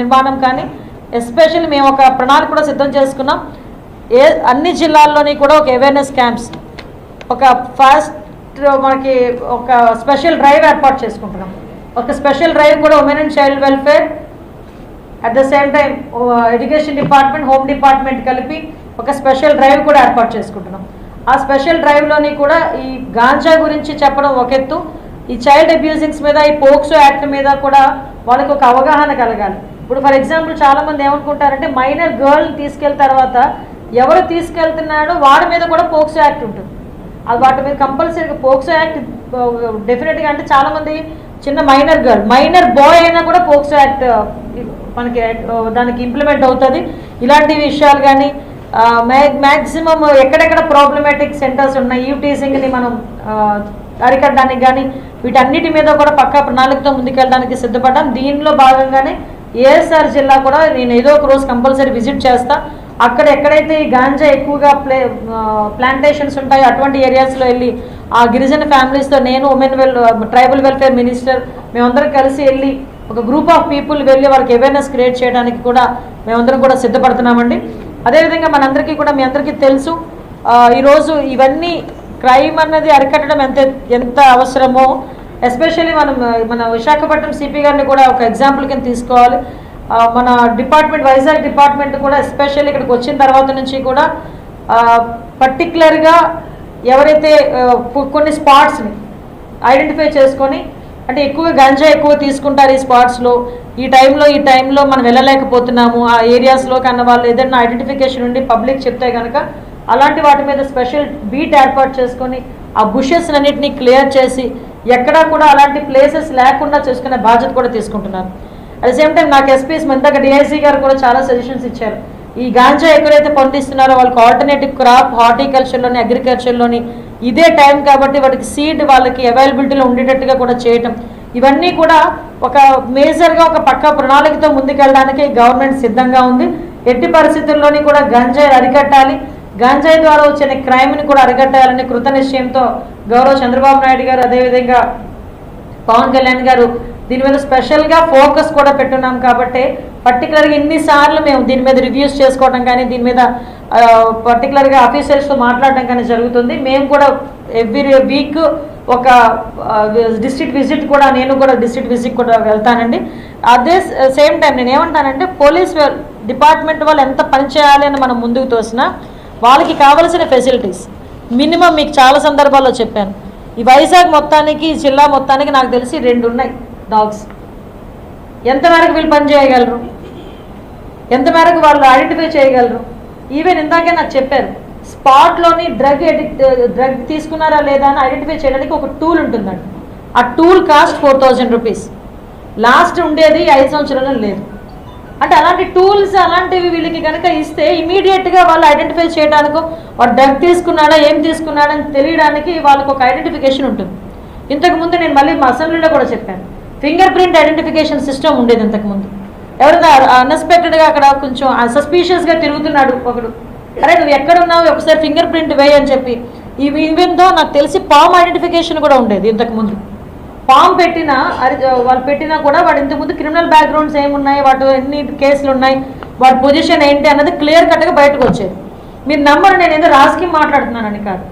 నిర్మాణం కానీ ఎస్పెషల్లీ మేము ఒక ప్రణాళిక కూడా సిద్ధం చేసుకున్నాం. అన్ని జిల్లాల్లోని కూడా ఒక అవేర్నెస్ క్యాంప్స్, ఒక ఫస్ట్ మనకి ఒక స్పెషల్ డ్రైవ్ ఏర్పాటు చేసుకుంటున్నాం. ఒక స్పెషల్ డ్రైవ్ కూడా women and child welfare, at the same time education department, home department కలిపి ఒక స్పెషల్ డ్రైవ్ కూడా ఏర్పాటు చేసుకుంటున్నాం. ఆ స్పెషల్ డ్రైవ్లోని కూడా ఈ గాంజా గురించి చెప్పడం ఒక ఎత్తు, ఈ చైల్డ్ అబ్యూజింగ్స్ మీద, ఈ పోక్సో యాక్ట్ మీద కూడా వాళ్ళకి ఒక అవగాహన కలగాలి. ఇప్పుడు ఫర్ ఎగ్జాంపుల్ చాలామంది ఏమనుకుంటారంటే మైనర్ గర్ల్ని తీసుకెళ్ళిన తర్వాత ఎవరు తీసుకెళ్తున్నాడో వాడి మీద కూడా పోక్సో యాక్ట్ ఉంటుంది. అది వాటి మీద కంపల్సరీగా పోక్సో యాక్ట్ డెఫినెట్గా, అంటే చాలామంది చిన్న మైనర్ గర్ల్, మైనర్ బాయ్ అయినా కూడా పోక్సో యాక్ట్ మనకి దానికి ఇంప్లిమెంట్ అవుతుంది. ఇలాంటి విషయాలు కానీ మ్యాక్సిమం ఎక్కడెక్కడ ప్రాబ్లమాటిక్ సెంటర్స్ ఉన్నాయి, టీజింగ్ని మనం అరికట్టడానికి కానీ వీటన్నిటి మీద కూడా పక్కా ప్రణాళికతో ముందుకెళ్ళడానికి సిద్ధపడ్డాం. దీనిలో భాగంగానే ఏఎస్ఆర్ జిల్లా కూడా నేను ఏదో ఒక రోజు కంపల్సరీ విజిట్ చేస్తా. అక్కడ ఎక్కడైతే ఈ గాంజా ఎక్కువగా ప్లాంటేషన్స్ ఉంటాయో అటువంటి ఏరియాస్లో వెళ్ళి ఆ గిరిజన ఫ్యామిలీస్తో నేను ట్రైబల్ వెల్ఫేర్ మినిస్టర్ మేమందరం కలిసి వెళ్ళి ఒక గ్రూప్ ఆఫ్ పీపుల్ వెళ్ళి వారికి అవేర్నెస్ క్రియేట్ చేయడానికి కూడా మేమందరం కూడా సిద్ధపడుతున్నామండి. అదేవిధంగా మనందరికీ కూడా మీ అందరికీ తెలుసు, ఈరోజు ఇవన్నీ క్రైమ్ అన్నది అరికట్టడం ఎంత అవసరమో, ఎస్పెషల్లీ మన విశాఖపట్నం సిపి గారిని కూడా ఒక ఎగ్జాంపుల్ కింద తీసుకోవాలి. మన డిపార్ట్మెంట్, వైజాగ్ డిపార్ట్మెంట్ కూడా ఎస్పెషల్లీ ఇక్కడికి వచ్చిన తర్వాత నుంచి కూడా పర్టికులర్గా ఎవరైతే కొన్ని స్పాట్స్ని ఐడెంటిఫై చేసుకొని, అంటే ఎక్కువ గంజా ఎక్కువ తీసుకుంటారు ఈ స్పాట్స్లో, ఈ టైంలో మనం వెళ్ళలేకపోతున్నాము ఆ ఏరియాస్లో కన్నా వాళ్ళు ఏదైనా ఐడెంటిఫికేషన్ ఉండి పబ్లిక్ చెప్తే కనుక అలాంటి వాటి మీద స్పెషల్ బీట్ ఏర్పాటు చేసుకొని ఆ బుషెస్ అన్నిటిని క్లియర్ చేసి ఎక్కడా కూడా అలాంటి ప్లేసెస్ లేకుండా చేసుకునే బాధ్యత కూడా తీసుకుంటున్నారు. అట్ ద సేమ్ టైం నాకు ఎస్పీస్ ఇందాక డిఐసీ గారు కూడా చాలా సజెషన్స్ ఇచ్చారు. ఈ గాంజా ఎక్కడైతే పండిస్తున్నారో వాళ్ళకి ఆల్టర్నేటివ్ క్రాప్ హార్టికల్చర్లోని, అగ్రికల్చర్లోని ఇదే టైం కాబట్టి వాటికి సీడ్ వాళ్ళకి అవైలబిలిటీలో ఉండేటట్టుగా కూడా చేయటం, ఇవన్నీ కూడా ఒక మేజర్గా ఒక పక్కా ప్రణాళికతో ముందుకెళ్ళడానికి గవర్నమెంట్ సిద్ధంగా ఉంది. ఎట్టి పరిస్థితుల్లోని కూడా గంజాయి అరికట్టాలి, గంజాయి ద్వారా వచ్చిన క్రైమ్ని కూడా అరికట్టాలని కృత నిశ్చయంతో గౌరవ చంద్రబాబు నాయుడు గారు, అదేవిధంగా పవన్ కళ్యాణ్ గారు దీని మీద స్పెషల్గా ఫోకస్ కూడా పెట్టున్నాం. కాబట్టి పర్టికులర్గా ఇన్నిసార్లు మేము దీని మీద రివ్యూస్ చేసుకోవడం కానీ, దీని మీద పర్టికులర్గా ఆఫీసర్స్తో మాట్లాడడం కానీ జరుగుతుంది. మేము కూడా ఎవ్రీ వీక్ ఒక డిస్ట్రిక్ట్ విజిట్ కూడా, నేను కూడా డిస్ట్రిక్ట్ విజిట్ కూడా వెళ్తానండి. అదే సేమ్ టైం నేను ఏమంటానంటే పోలీస్ డిపార్ట్మెంట్ వాళ్ళు ఎంత పని చేయాలి అని మనం ముందుకు తోసినా వాళ్ళకి కావాల్సిన ఫెసిలిటీస్ మినిమం మీకు చాలా సందర్భాల్లో చెప్పాను. ఈ వైజాగ్ మొత్తానికి, ఈ జిల్లా మొత్తానికి నాకు తెలిసి 2 ఉన్నాయి డాగ్స్. ఎంతమేరకు వీళ్ళు పని చేయగలరు, ఎంతమేరకు వాళ్ళు ఐడెంటిఫై చేయగలరు? ఈవెన్ ఇందాకే నాకు చెప్పారు, స్పాట్లోని డ్రగ్ తీసుకున్నారా లేదా అని ఐడెంటిఫై చేయడానికి ఒక టూల్ ఉంటుందండి. ఆ టూల్ కాస్ట్ 4000 రూపీస్. లాస్ట్ ఉండేది 5 సంవత్సరాలు లేదు. అంటే అలాంటి టూల్స్ అలాంటివి వీళ్ళకి కనుక ఇస్తే ఇమీడియట్గా వాళ్ళు ఐడెంటిఫై చేయడానికో, వాడు డ్రగ్ తీసుకున్నాడా ఏం తీసుకున్నాడని తెలియడానికి వాళ్ళకు ఒక ఐడెంటిఫికేషన్ ఉంటుంది. ఇంతకుముందు నేను మళ్ళీ మా అసెంబ్లీలో కూడా చెప్పాను, ఫింగర్ ప్రింట్ ఐడెంటిఫికేషన్ సిస్టమ్ ఉండేది ఇంతకుముందు. ఎవరైనా అన్ఎక్స్పెక్టెడ్గా అక్కడ కొంచెం సస్పీషియస్గా తిరుగుతున్నాడు ఒకడు, అరే నువ్వు ఎక్కడ ఉన్నావు ఒకసారి ఫింగర్ ప్రింట్ వేయి అని చెప్పి, ఈవెన్తో నాకు తెలిసి పామ్ ఐడెంటిఫికేషన్ కూడా ఉండేది ఇంతకుముందు. పామ్ పెట్టినా వాళ్ళు పెట్టినా కూడా వాడు ఇంతకుముందు క్రిమినల్ బ్యాక్గ్రౌండ్స్ ఏమున్నాయి, వాటి ఎన్ని కేసులు ఉన్నాయి, వాడి పొజిషన్ ఏంటి అన్నది క్లియర్ కట్గా బయటకు వచ్చేది. మీరు నమ్మరు, నేను ఏదో రాజకీయం మాట్లాడుతున్నానని కాదు.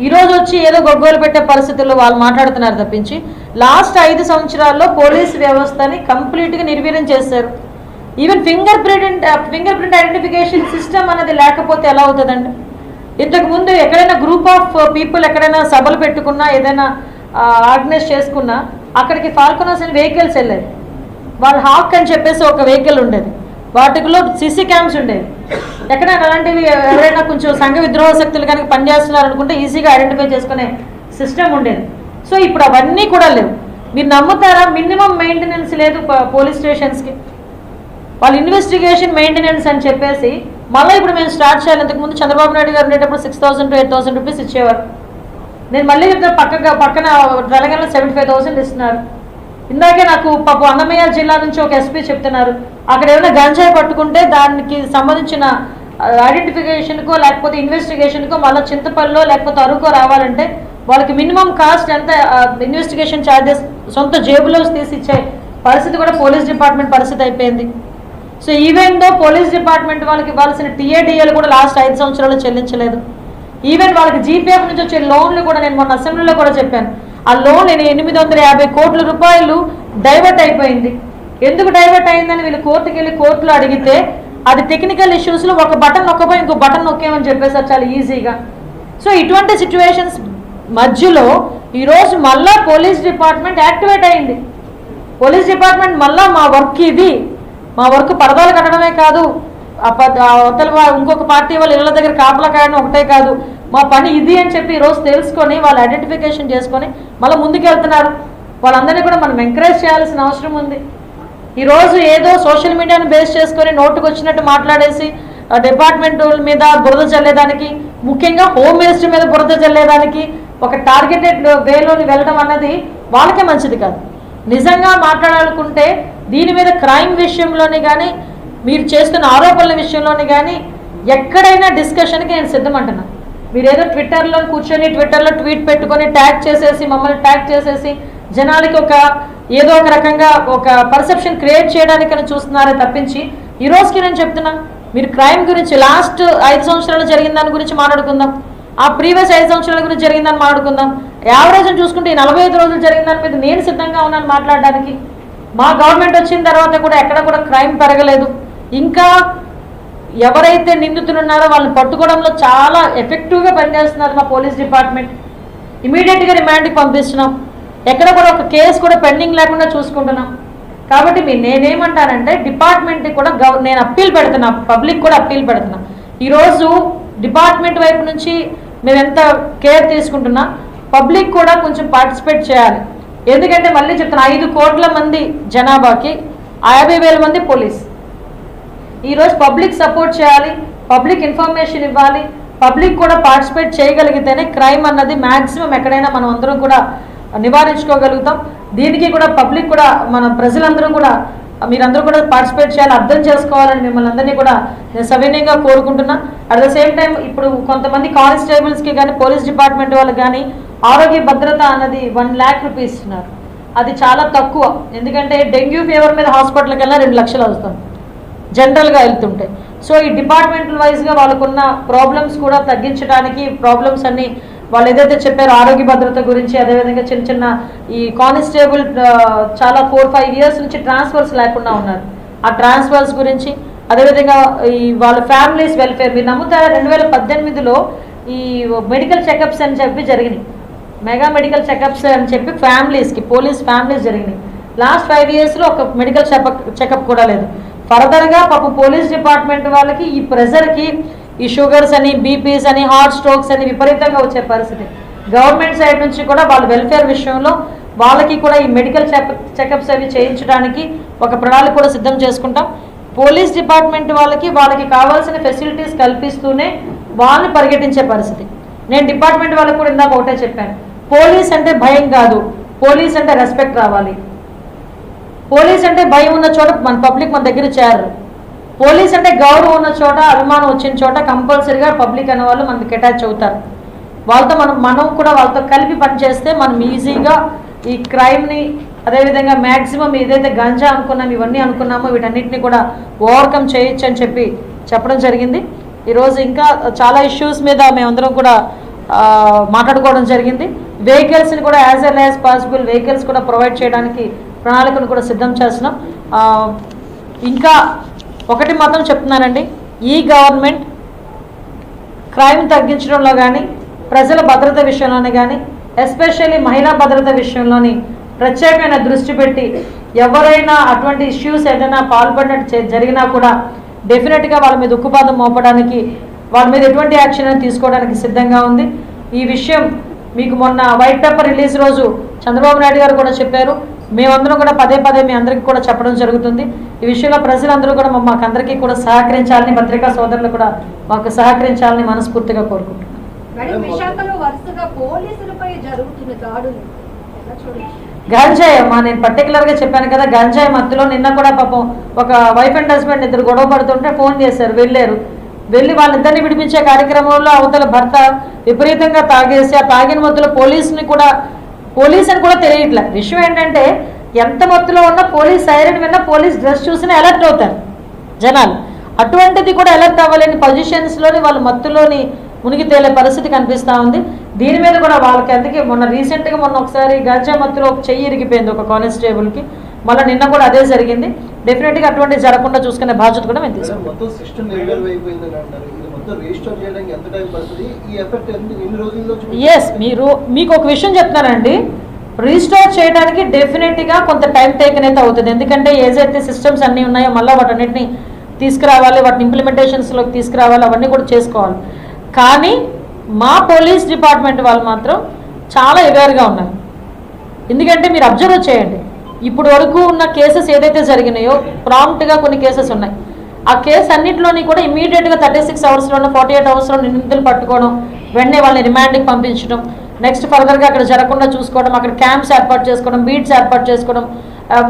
ఈరోజు వచ్చి ఏదో గొగ్గోలు పెట్టే పరిస్థితుల్లో వాళ్ళు మాట్లాడుతున్నారు తప్పించి లాస్ట్ 5 సంవత్సరాల్లో పోలీస్ వ్యవస్థని కంప్లీట్గా నిర్వీర్యం చేశారు. Even finger print identification system అనేది లేకపోతే ఎలా అవుతుందండి? ఇంతకుముందు ఎక్కడైనా గ్రూప్ ఆఫ్ పీపుల్ ఎక్కడైనా సభలు పెట్టుకున్నా, ఏదైనా ఆర్గనైజ్ చేసుకున్నా అక్కడికి ఫాల్కనర్స్ అని వెహికల్స్ వెళ్ళేవి. వాళ్ళు హాక్ అని చెప్పేసి ఒక వెహికల్ ఉండేది, వాటిలో సీసీ క్యామ్స్ ఉండేవి. ఎక్కడైనా అలాంటివి ఎవరైనా కొంచెం సంఘ విద్రోహ శక్తులు కనుక పనిచేస్తున్నారు అనుకుంటే ఈజీగా ఐడెంటిఫై చేసుకునే సిస్టమ్ ఉండేది. సో ఇప్పుడు అవన్నీ కూడా లేవు. మీరు నమ్ముతారా, మినిమం మెయింటెనెన్స్ లేదు పోలీస్ స్టేషన్స్కి. వాళ్ళు ఇన్వెస్టిగేషన్ మెయింటెనెన్స్ అని చెప్పేసి మళ్ళీ ఇప్పుడు మేము స్టార్ట్ చేయాలి. ఇంతకుముందు చంద్రబాబు నాయుడు గారు ఉండేటప్పుడు 6000 to 8000 రూపీస్ ఇచ్చేవారు. నేను మళ్ళీ చెప్తాను, పక్కన తెలంగాణలో 75,000 ఇస్తున్నారు. ఇందాకే నాకు పాపం అన్నమయ్య జిల్లా నుంచి ఒక ఎస్పీ చెప్తున్నారు, అక్కడ ఏమైనా గంజాయి పట్టుకుంటే దానికి సంబంధించిన ఐడెంటిఫికేషన్కో లేకపోతే ఇన్వెస్టిగేషన్కో మళ్ళీ చింతపల్లిలో లేకపోతే అరుకో రావాలంటే వాళ్ళకి మినిమం కాస్ట్ ఎంత, ఇన్వెస్టిగేషన్ ఛార్జెస్ సొంత జేబులో తీసి ఇచ్చే పరిస్థితి కూడా పోలీస్ డిపార్ట్మెంట్ పరిస్థితి అయిపోయింది. So even though police department వాళ్ళకి ఇవ్వాల్సిన టీఏడిఏలు కూడా లాస్ట్ 5 సంవత్సరాలు చెల్లించలేదు. ఈవెన్ వాళ్ళకి జీపీఎఫ్ నుంచి వచ్చే లోన్లు కూడా నేను మొన్న అసెంబ్లీలో కూడా చెప్పాను, ఆ లోన్ 850 కోట్ల రూపాయలు డైవర్ట్ అయిపోయింది. ఎందుకు డైవర్ట్ అయిందని వీళ్ళు కోర్టుకి వెళ్ళి కోర్టులో అడిగితే అది టెక్నికల్ ఇష్యూస్లో ఒక బటన్ నొక్కపోయి ఇంకో బటన్ నొక్కేమని చెప్పేసారు చాలా ఈజీగా. సో ఇటువంటి సిచ్యువేషన్స్ మధ్యలో ఈరోజు మళ్ళా పోలీస్ డిపార్ట్మెంట్ యాక్టివేట్ అయింది. పోలీస్ డిపార్ట్మెంట్ మళ్ళా మా వర్క్ ఇది, మా వర్క్ పరదాలు కట్టడమే కాదు, అవతల ఇంకొక పార్టీ వాళ్ళ ఇళ్ళ దగ్గర కాపలా కాయడం ఒకటే కాదు, మా పని ఇది అని చెప్పి ఈరోజు తెలుసుకొని వాళ్ళు ఐడెంటిఫికేషన్ చేసుకొని మళ్ళీ ముందుకు వెళ్తున్నారు. వాళ్ళందరినీ కూడా మనం ఎంకరేజ్ చేయాల్సిన అవసరం ఉంది. ఈరోజు ఏదో సోషల్ మీడియాను బేస్ చేసుకొని నోటుకు వచ్చినట్టు మాట్లాడేసి డిపార్ట్మెంట్ మీద బురద చల్లేదానికి, ముఖ్యంగా హోమ్ మినిస్టర్ మీద బురద చల్లేదానికి ఒక టార్గెటెడ్ వేలోని వెళ్ళడం అన్నది వాళ్ళకే మంచిది కాదు. నిజంగా మాట్లాడాలనుకుంటే దీని మీద క్రైమ్ విషయంలోని కానీ మీరు చేస్తున్న ఆరోపణల విషయంలోని కానీ ఎక్కడైనా డిస్కషన్కి నేను సిద్ధమంటున్నా. మీరు ఏదో ట్విట్టర్లో కూర్చొని ట్విట్టర్లో ట్వీట్ పెట్టుకొని ట్యాగ్ చేసేసి మమ్మల్ని ట్యాగ్ చేసేసి జనాలకి ఏదో ఒక రకంగా ఒక పర్సెప్షన్ క్రియేట్ చేయడానికని చూస్తున్నారే తప్పించి ఈ రోజుకి నేను చెప్తున్నా, మీరు క్రైమ్ గురించి లాస్ట్ 5 సంవత్సరాలు జరిగిన దాని గురించి మాట్లాడుకుందాం, ఆ ప్రీవియస్ 5 సంవత్సరాల గురించి జరిగిందని మాట్లాడుకుందాం. యావరేజ్ చూసుకుంటే ఈ 45 రోజులు జరిగిన దాని మీద నేను సిద్ధంగా ఉన్నాను మాట్లాడడానికి. మా గవర్నమెంట్ వచ్చిన తర్వాత కూడా ఎక్కడ కూడా క్రైమ్ పెరగలేదు. ఇంకా ఎవరైతే నిందితులు ఉన్నారో వాళ్ళని పట్టుకోవడంలో చాలా ఎఫెక్టివ్గా పనిచేస్తున్నారు మా పోలీస్ డిపార్ట్మెంట్. ఇమీడియట్గా రిమాండ్కి పంపిస్తున్నాం, ఎక్కడ కూడా ఒక కేసు కూడా పెండింగ్ లేకుండా చూసుకుంటున్నాం. కాబట్టి నేనేమంటానంటే డిపార్ట్మెంట్కి కూడా నేను అప్పీల్ పెడుతున్నా, పబ్లిక్ కూడా అప్పీల్ పెడుతున్నా. ఈరోజు డిపార్ట్మెంట్ వైపు నుంచి మేము ఎంత కేర్ తీసుకుంటున్నా, పబ్లిక్ కూడా కొంచెం పార్టిసిపేట్ చేయాలి. ఎందుకంటే మళ్ళీ చెప్తున్నా, 5 కోట్ల మంది జనాభాకి 50,000 మంది పోలీస్. ఈరోజు పబ్లిక్ సపోర్ట్ చేయాలి, పబ్లిక్ ఇన్ఫర్మేషన్ ఇవ్వాలి, పబ్లిక్ కూడా పార్టిసిపేట్ చేయగలిగితేనే క్రైమ్ అన్నది మ్యాక్సిమం ఎక్కడైనా మనం అందరం కూడా నివారించుకోగలుగుతాం. దీనికి కూడా పబ్లిక్ కూడా మన ప్రజలందరూ కూడా మీరందరూ కూడా పార్టిసిపేట్ చేయాలి, అర్థం చేసుకోవాలని మిమ్మల్ని అందరినీ కూడా నేను సవినయంగా కోరుకుంటున్నా. అట్ ద సేమ్ టైం ఇప్పుడు కొంతమంది కానిస్టేబుల్స్కి కానీ పోలీస్ డిపార్ట్మెంట్ వాళ్ళకి కానీ ఆరోగ్య భద్రత అన్నది 1 lakh రూపీస్ ఇస్తున్నారు. అది చాలా తక్కువ. ఎందుకంటే డెంగ్యూ ఫీవర్ మీద హాస్పిటల్కి వెళ్ళినా 2 లక్షలు అవుతాం జనరల్గా వెళ్తుంటే. సో ఈ డిపార్ట్మెంటల్ వైజ్గా వాళ్ళకున్న ప్రాబ్లమ్స్ కూడా తగ్గించడానికి, ప్రాబ్లమ్స్ అన్నీ వాళ్ళు ఏదైతే చెప్పారో ఆరోగ్య భద్రత గురించి, అదేవిధంగా చిన్న చిన్న ఈ కానిస్టేబుల్ చాలా 4-5 years నుంచి ట్రాన్స్ఫర్స్ లేకుండా ఉన్నారు, ఆ ట్రాన్స్ఫర్స్ గురించి, అదేవిధంగా ఈ వాళ్ళ ఫ్యామిలీస్ వెల్ఫేర్. మీరు నమ్ముతారా, 2018లో ఈ మెడికల్ చెకప్స్ అని చెప్పి జరిగినాయి, మెగా మెడికల్ చెకప్స్ అని చెప్పి ఫ్యామిలీస్కి, పోలీస్ ఫ్యామిలీస్ జరిగినాయి. లాస్ట్ 5 yearsలో ఒక మెడికల్ చెకప్ కూడా లేదు. ఫర్దర్గా పాపం పోలీస్ డిపార్ట్మెంట్ వాళ్ళకి ఈ ప్రెజర్కి ఈ షుగర్స్ అని, బీపీస్ అని, హార్ట్ స్ట్రోక్స్ అని విపరీతంగా వచ్చే పరిస్థితి. గవర్నమెంట్ సైడ్ నుంచి కూడా వాళ్ళ వెల్ఫేర్ విషయంలో వాళ్ళకి కూడా ఈ మెడికల్ చెకప్స్ అవి చేయించడానికి ఒక ప్రణాళిక కూడా సిద్ధం చేసుకుంటాం. పోలీస్ డిపార్ట్మెంట్ వాళ్ళకి కావాల్సిన ఫెసిలిటీస్ కల్పిస్తూనే వాళ్ళని పరిగెట్టించే పరిస్థితి. నేను డిపార్ట్మెంట్ వాళ్ళకి కూడా ఇందాక ఒకటే చెప్పాను, పోలీస్ అంటే భయం కాదు, పోలీస్ అంటే రెస్పెక్ట్ రావాలి. పోలీస్ అంటే భయం ఉన్న చోట మన పబ్లిక్ మన దగ్గర చేరరు. పోలీస్ అంటే గౌరవం ఉన్న చోట, అభిమానం వచ్చిన చోట కంపల్సరీగా పబ్లిక్ అనే వాళ్ళు మనకి అటాచ్ అవుతారు. వాళ్ళతో మనం కూడా వాళ్ళతో కలిపి పనిచేస్తే మనం ఈజీగా ఈ క్రైమ్ని, అదేవిధంగా మ్యాక్సిమం ఏదైతే గంజా అనుకున్నాం, ఇవన్నీ అనుకున్నామో వీటన్నిటిని కూడా ఓవర్కమ్ చేయొచ్చు అని చెప్పడం జరిగింది. ఈరోజు ఇంకా చాలా ఇష్యూస్ మీద మేమందరం కూడా మాట్లాడుకోవడం జరిగింది. వెహికల్స్ని కూడా as L as possible vehicles కూడా ప్రొవైడ్ చేయడానికి ప్రణాళికను కూడా సిద్ధం చేస్తున్నాం. ఇంకా ఒకటి మాత్రం చెప్తున్నానండి, ఈ గవర్నమెంట్ క్రైమ్ తగ్గించడంలో కానీ, ప్రజల భద్రత విషయంలోనే కానీ, ఎస్పెషల్లీ మహిళా భద్రత విషయంలోని ప్రత్యేకమైన దృష్టి పెట్టి ఎవరైనా అటువంటి ఇష్యూస్ ఏదైనా పాల్పడినట్టు జరిగినా కూడా డెఫినెట్గా వాళ్ళ మీద ఉక్కుపాదం మోపడానికి, వాళ్ళ మీద ఎటువంటి యాక్షన్ తీసుకోవడానికి సిద్ధంగా ఉంది. ఈ విషయం మీకు మొన్న వైట్ పేపర్ రిలీజ్ రోజు చంద్రబాబు నాయుడు గారు కూడా చెప్పారు, మేమందరం కూడా పదే మీ అందరికీ కూడా చెప్పడం జరుగుతుంది. ఈ విషయంలో ప్రజలందరూ కూడా మాకు అందరికీ కూడా సహకరించాలని, పత్రికా సోదరులు కూడా మాకు సహకరించాలని మనస్ఫూర్తిగా కోరుకుంటున్నాను. గంజాయి అమ్మా, నేను పర్టికులర్గా చెప్పాను కదా, గంజాయి మత్తులో నిన్న కూడా పాపం ఒక వైఫ్ అండ్ హస్బెండ్ ఇద్దరు గొడవ పడుతుంటే ఫోన్ చేశారు, వెళ్ళి వాళ్ళిద్దరిని విడిపించే కార్యక్రమంలో అవతల భర్త విపరీతంగా తాగేసి ఆ తాగిన మత్తులో పోలీస్ అని కూడా తెలియట్లే. విషయం ఏంటంటే ఎంత మత్తులో ఉన్నా పోలీస్ సైరన్ విన్నా, పోలీస్ డ్రెస్ చూసినా అలర్ట్ అవుతారు. జనాలు. అటువంటిది కూడా అలర్ట్ అవ్వలేని పొజిషన్స్లోని వాళ్ళు మత్తులోని మునిగి తేలే పరిస్థితి కనిపిస్తూ ఉంది. దీని మీద కూడా వాళ్ళకి అందుకే మొన్న ఒకసారి గంజా మత్తులో ఒక చెయ్యి ఇరిగిపోయింది ఒక కానిస్టేబుల్కి, మళ్ళీ నిన్న కూడా అదే జరిగింది. డెఫినెట్గా అటువంటి జరగకుండా చూసుకునే బాధ్యత కూడా మేము తీసుకుంటాం. ఎస్, మీకు ఒక విషయం చెప్తానండి, రీస్టోర్ చేయడానికి డెఫినెట్గా కొంత టైం టేకన్ అయితే అవుతుంది. ఎందుకంటే ఏదైతే సిస్టమ్స్ అన్నీ ఉన్నాయో మళ్ళీ వాటన్నిటిని తీసుకురావాలి, వాటిని ఇంప్లిమెంటేషన్స్లోకి తీసుకురావాలి, అవన్నీ కూడా చేసుకోవాలి. కానీ మా పోలీస్ డిపార్ట్మెంట్ వాళ్ళు మాత్రం చాలా ఎగర్గా ఉన్నారు. ఎందుకంటే మీరు అబ్జర్వ్ చేయండి, ఇప్పుడు వరకు ఉన్న కేసెస్ ఏదైతే జరిగినాయో ప్రాంప్ట్గా కొన్ని కేసెస్ ఉన్నాయి. ఆ కేసు అన్నింటిలోని కూడా ఇమీడియట్గా 36 అవర్స్లోనూ 48 అవర్స్లో నిందితులు పట్టుకోవడం, వెంటనే వాళ్ళని రిమాండ్కి పంపించడం, నెక్స్ట్ ఫర్దర్గా అక్కడ జరగకుండా చూసుకోవడం, అక్కడ క్యాంప్స్ ఏర్పాటు చేసుకోవడం, బీట్స్ ఏర్పాటు చేసుకోవడం.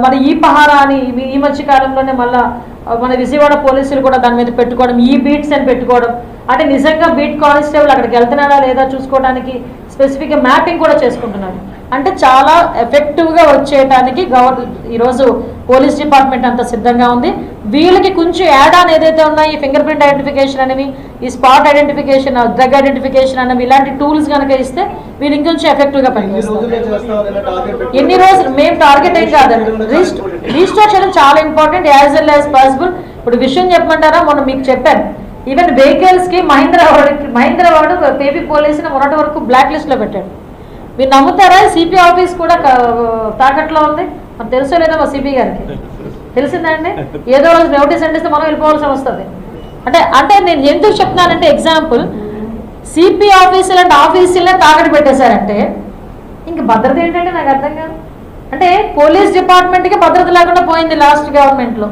మరి ఈ పహారా అని ఈ మధ్య కాలంలోనే మళ్ళీ మన విజయవాడ పోలీసులు కూడా దాని మీద పెట్టుకోవడం, ఈ బీట్స్ అని పెట్టుకోవడం. అంటే నిజంగా బీట్ కానిస్టేబుల్ అక్కడికి వెళ్తున్నారా లేదా చూసుకోవడానికి స్పెసిఫిక్గా మ్యాపింగ్ కూడా చేసుకుంటున్నారు. అంటే చాలా ఎఫెక్టివ్గా వర్క్ చేయడానికి ఈరోజు పోలీస్ డిపార్ట్మెంట్ అంత సిద్ధంగా ఉంది. వీళ్ళకి కొంచెం యాడ్ ఆన్ ఏదైతే ఉన్నాయో, ఈ ఫింగర్ ప్రింట్ ఐడెంటిఫికేషన్ అనేవి, ఈ స్పాట్ ఐడెంటిఫికేషన్, డ్రగ్ ఐడెంటిఫికేషన్ అనేవి, ఇలాంటి టూల్స్ కనుక ఇస్తే వీళ్ళు ఇంకొంచెం ఎఫెక్టివ్గా పనిచేస్తారు. ఎన్ని రోజులు మేము టార్గెట్ ఏం కాదండి, రీస్టోర్ చేయడం చాలా important, as well as possible. ఇప్పుడు విషయం చెప్పమంటారా, మొన్న మీకు చెప్పాను, ఈవెన్ వెహికల్స్కి మహేంద్రవాడు పేపీ పోలీసుని మొన్నటి వరకు బ్లాక్ లిస్ట్లో పెట్టాడు. మీరు నమ్ముతారా, సిపి ఆఫీస్ కూడా తాకట్లో ఉంది. మనకు తెలుసో లేదా మా సిపి గారికి తెలిసిందండి, ఏదో రోజు నోటీస్ అందిస్తే మనం వెళ్ళిపోవాల్సి వస్తుంది. అంటే నేను ఎందుకు చెప్తున్నానంటే, ఎగ్జాంపుల్ సిపి ఆఫీసులు అంటే ఆఫీసులనే తాకట్టు పెట్టేశారంటే ఇంక భద్రత ఏంటంటే నాకు అర్థం కాదు. అంటే పోలీస్ డిపార్ట్మెంట్కి భద్రత లేకుండా పోయింది లాస్ట్ గవర్నమెంట్లో.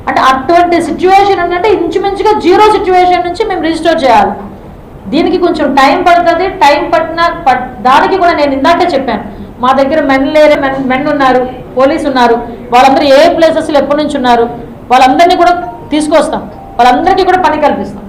అంటే అటువంటి సిచ్యువేషన్ అంటే ఇంచుమించుగా జీరో సిచ్యువేషన్ నుంచి మేము రీస్టోర్ చేయాలి. దీనికి కొంచెం టైం పడుతుంది. టైం పట్టిన దానికి కూడా నేను ఇందాకే చెప్పాను, మా దగ్గర మెన్ ఉన్నారు, పోలీసు ఉన్నారు, వాళ్ళందరూ ఏ ప్లేసెస్లో ఎప్పటి నుంచి ఉన్నారు, వాళ్ళందరినీ కూడా తీసుకొస్తాం, వాళ్ళందరికీ కూడా పని కల్పిస్తాం.